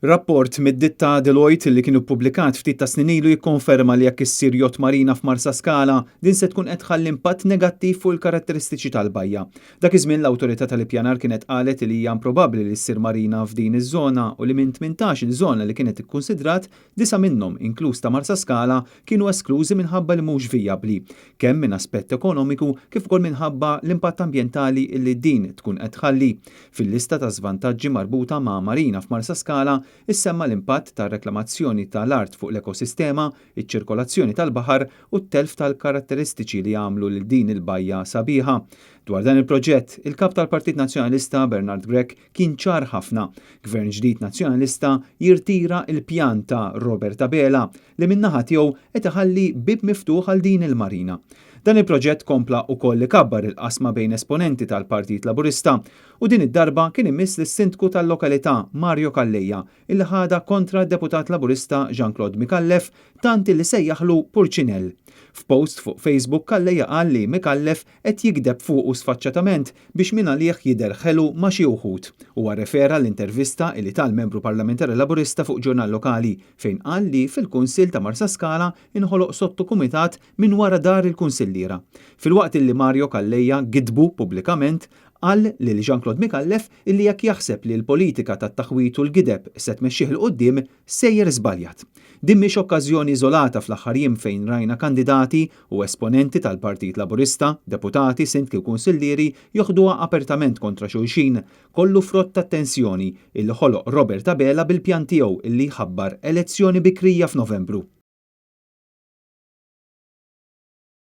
Rapport mid-ditta Deloitte li kien ippubblikat ftit ta' snin ilu jikkonferma li jekk issir jott marina f'Marsa Scala din se tkun qed tħalli impatt negattiv fuq il-karatteristiċi tal-bajja. Dak iż-żmien l-awtorità tal-ippjanar kienet qalet li hija improbabbli li ssir marina f'din iż-żona u li minn 18 il-żona li kienet ikkunsidrat 9 minnhom inkluż ta' Marsa Scala kienu esklużi minħabba li mhux vijabbli, kemm minn aspett ekonomiku kif ukoll minħabba l-impatt ambjentali li din tkun qed tħalli. Fil-lista ta' żvantaġġi marbuta ma' marina f'Marsa Scala issemma l-impatt tar-reklamazzjoni tal-art fuq l-ekosistema, iċ-ċirkolazzjoni tal-baħar u t-telf tal-karatteristiċi li jagħmlu lil din il-bajja sabiħa. Dwar dan il-proġett, il-kap tal-Partit Nazzjonalista Bernard Grech kien ċar ħafna. Gvern ġdid nazzjonalista jirtira il-pjan ta' Robert Abela li min-naħa tiegħu qed iħalli bib miftuħ għal din il-marina. Dan il-proġett kompla wkoll ikabbar il-qasma bejn esponenti tal-Partit Laburista u din id-darba kien imiss lis-sindku tal-lokalità Mario Calleja illi ħada kontra d-deputat Laburista Jean-Claude Mikallef tant li sejjaħlu Purċinell. F'post fuq Facebook Calleja qal li Mikallef qed jigdeb fuqu sfaċċatament biex min għalih jidher ħelu ma' xi wħud. Huwa rrefera l-intervista li tal-membru parlamentari Laburista fuq ġurnal lokali fejn qal li fil-Kunsill ta' Marsa Scala inħoloq sottokumitat minn wara dar il-Kunsillira. Filwaqt illi Mario Calleja gidbu pubblikament qal lil Jean-Claude Mikallef illi jekk jaħseb li l-politika tat-taħwit u l-gideb se tmexxih il quddiem sejjer żbaljat. Din mhix okkażjoni iżolata fl-aħħar jiem fejn rajna kandidati u esponenti tal-Partit Laburista, deputati, sindki u kunsillieri joħduha apertament kontra xulxin, kollu frott ta' tensjoni illi ħoloq Robert Abela bil-pjan tiegħu illi jħabbar elezzjoni bikrija f'Novembru.